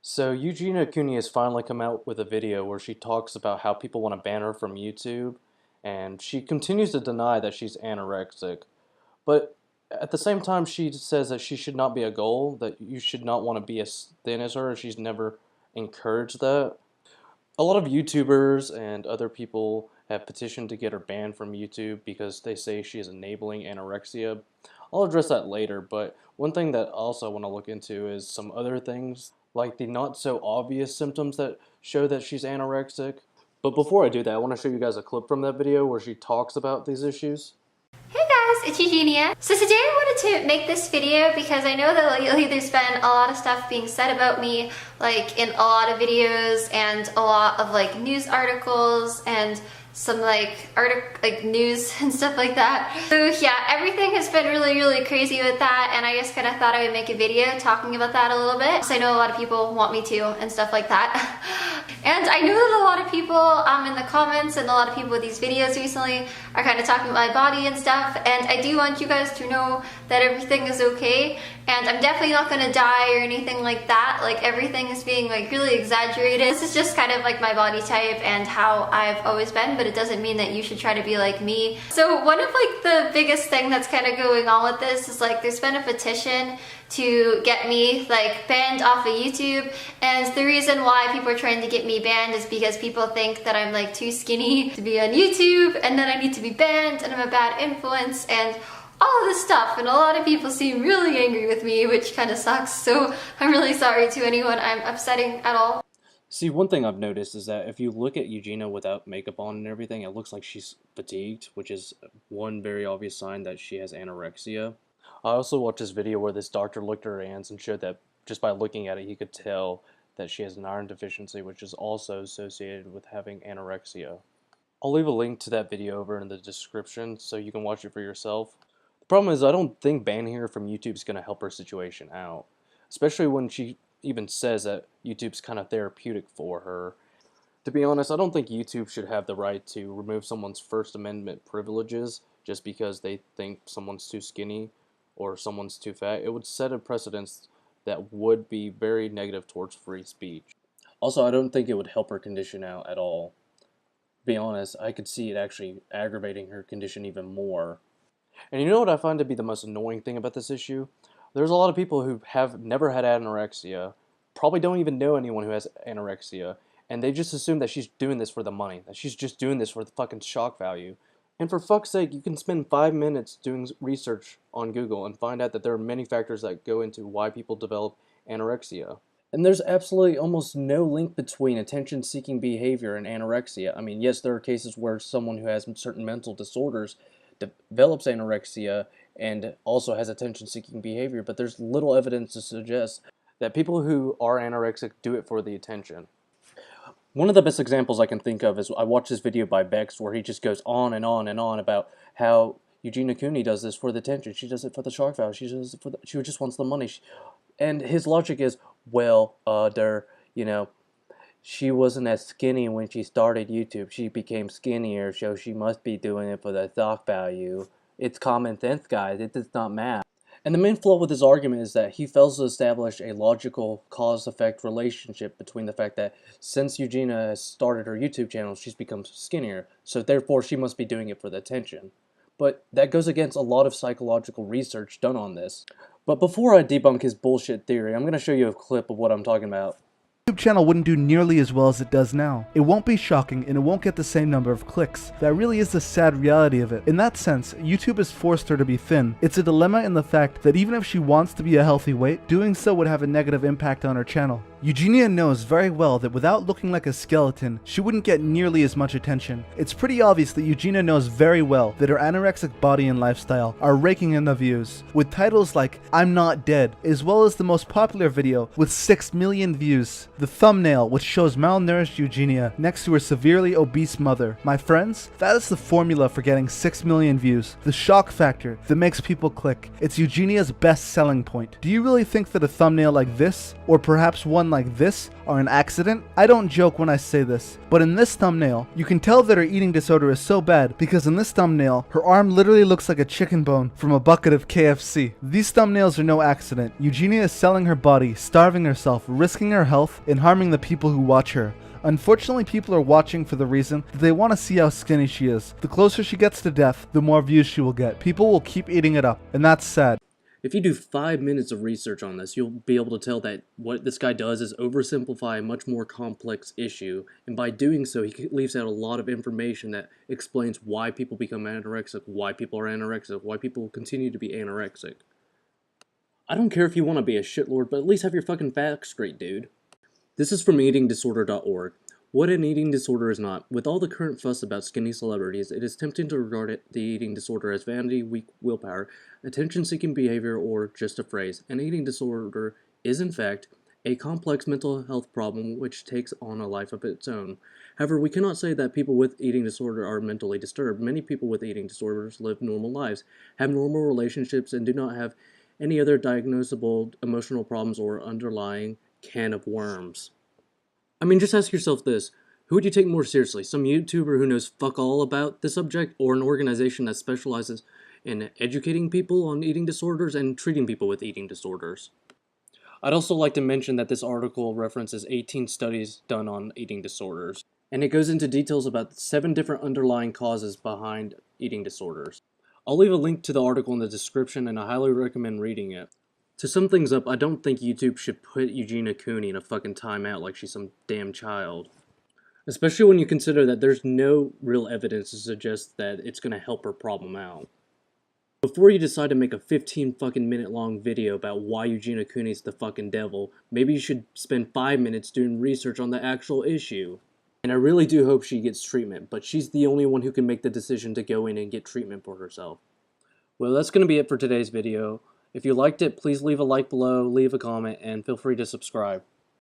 So Eugenia Cooney has finally come out with a video where she talks about how people want to ban her from YouTube, and she continues to deny that she's anorexic. But at the same time, she says that she should not be a goal, that you should not want to be as thin as her. She's never encouraged that. A lot of YouTubers and other people have petitioned to get her banned from YouTube because they say she is enabling anorexia. I'll address that later, but one thing that also I want to look into is some other things, like the not so obvious symptoms that show that she's anorexic. But before I do that, I want to show you guys a clip from that video where she talks about these issues. Hey guys, it's Eugenia. So today I wanted to make this video because I know that lately there's been a lot of stuff being said about me, like in a lot of videos and a lot of like news articles and some like news and stuff like that. So yeah, everything has been really crazy with that, and I just kind of thought I would make a video talking about that a little bit. So I know a lot of people want me to and stuff like that. And I know that a lot of people in the comments and a lot of people with these videos recently are kind of talking about my body and stuff, and I do want you guys to know that everything is okay, and I'm definitely not gonna die or anything like that. Like, everything is being like really exaggerated. This is just kind of like my body type and how I've always been, but it doesn't mean that you should try to be like me. So one of like the biggest thing that's kind of going on with this is like there's been a petition to get me like banned off of YouTube, and the reason why people are trying to get me banned is because people think that I'm like too skinny to be on YouTube and that I need to be banned and I'm a bad influence and all of this stuff, and a lot of people seem really angry with me, which kind of sucks, so I'm really sorry to anyone I'm upsetting at all. See, one thing I've noticed is that if you look at Eugenia without makeup on and everything, it looks like she's fatigued, which is one very obvious sign that she has anorexia. I also watched this video where this doctor looked at her hands and showed that just by looking at it, he could tell that she has an iron deficiency, which is also associated with having anorexia. I'll leave a link to that video over in the description so you can watch it for yourself. The problem is I don't think banning her from YouTube is going to help her situation out, especially when she even says that YouTube's kind of therapeutic for her. To be honest, I don't think YouTube should have the right to remove someone's First Amendment privileges just because they think someone's too skinny or someone's too fat. It would set a precedence that would be very negative towards free speech. Also, I don't think it would help her condition out at all. To be honest, I could see it actually aggravating her condition even more. And you know what I find to be the most annoying thing about this issue? There's a lot of people who have never had anorexia, probably don't even know anyone who has anorexia, and they just assume that she's doing this for the money, that she's just doing this for the fucking shock value. And for fuck's sake, you can spend 5 minutes doing research on Google and find out that there are many factors that go into why people develop anorexia. And there's absolutely almost no link between attention-seeking behavior and anorexia. I mean, yes, there are cases where someone who has certain mental disorders develops anorexia and also has attention-seeking behavior, but there's little evidence to suggest that people who are anorexic do it for the attention. One of the best examples I can think of is I watched this video by Becks where he just goes on and on and on about how Eugenia Cooney does this for the attention. She does it for the shock value. She does it for she just wants the money. And his logic is, well, she wasn't as skinny when she started YouTube. She became skinnier, so she must be doing it for the shock value. It's common sense, guys. It is not math. And the main flaw with his argument is that he fails to establish a logical cause-effect relationship between the fact that since Eugenia has started her YouTube channel, she's become skinnier, so therefore she must be doing it for the attention. But that goes against a lot of psychological research done on this. But before I debunk his bullshit theory, I'm going to show you a clip of what I'm talking about. YouTube channel wouldn't do nearly as well as it does now. It won't be shocking and it won't get the same number of clicks. That really is the sad reality of it. In that sense, YouTube has forced her to be thin. It's a dilemma in the fact that even if she wants to be a healthy weight, doing so would have a negative impact on her channel. Eugenia knows very well that without looking like a skeleton, she wouldn't get nearly as much attention. It's pretty obvious that Eugenia knows very well that her anorexic body and lifestyle are raking in the views, with titles like "I'm Not Dead," as well as the most popular video with 6 million views. The thumbnail, which shows malnourished Eugenia next to her severely obese mother. My friends, that is the formula for getting 6 million views. The shock factor that makes people click. It's Eugenia's best selling point. Do you really think that a thumbnail like this, or perhaps one like this, are an accident? I don't joke when I say this, but in this thumbnail, you can tell that her eating disorder is so bad because in this thumbnail, her arm literally looks like a chicken bone from a bucket of KFC. These thumbnails are no accident. Eugenia is selling her body, starving herself, risking her health, and harming the people who watch her. Unfortunately, people are watching for the reason that they want to see how skinny she is. The closer she gets to death, the more views she will get. People will keep eating it up, and that's sad. If you do 5 minutes of research on this, you'll be able to tell that what this guy does is oversimplify a much more complex issue, and by doing so, he leaves out a lot of information that explains why people become anorexic, why people are anorexic, why people continue to be anorexic. I don't care if you want to be a shitlord, but at least have your fucking facts straight, dude. This is from eatingdisorder.org. What an eating disorder is not. With all the current fuss about skinny celebrities, it is tempting to regard the eating disorder as vanity, weak willpower, attention-seeking behavior, or just a phrase. An eating disorder is, in fact, a complex mental health problem which takes on a life of its own. However, we cannot say that people with eating disorder are mentally disturbed. Many people with eating disorders live normal lives, have normal relationships, and do not have any other diagnosable emotional problems or underlying can of worms. I mean, just ask yourself this. Who would you take more seriously? Some YouTuber who knows fuck all about the subject, or an organization that specializes in educating people on eating disorders and treating people with eating disorders? I'd also like to mention that this article references 18 studies done on eating disorders, and it goes into details about 7 different underlying causes behind eating disorders. I'll leave a link to the article in the description, and I highly recommend reading it. To sum things up, I don't think YouTube should put Eugenia Cooney in a fucking timeout like she's some damn child. Especially when you consider that there's no real evidence to suggest that it's gonna help her problem out. Before you decide to make a 15 fucking minute long video about why Eugenia Cooney's the fucking devil, maybe you should spend 5 minutes doing research on the actual issue. And I really do hope she gets treatment, but she's the only one who can make the decision to go in and get treatment for herself. Well, that's gonna be it for today's video. If you liked it, please leave a like below, leave a comment, and feel free to subscribe.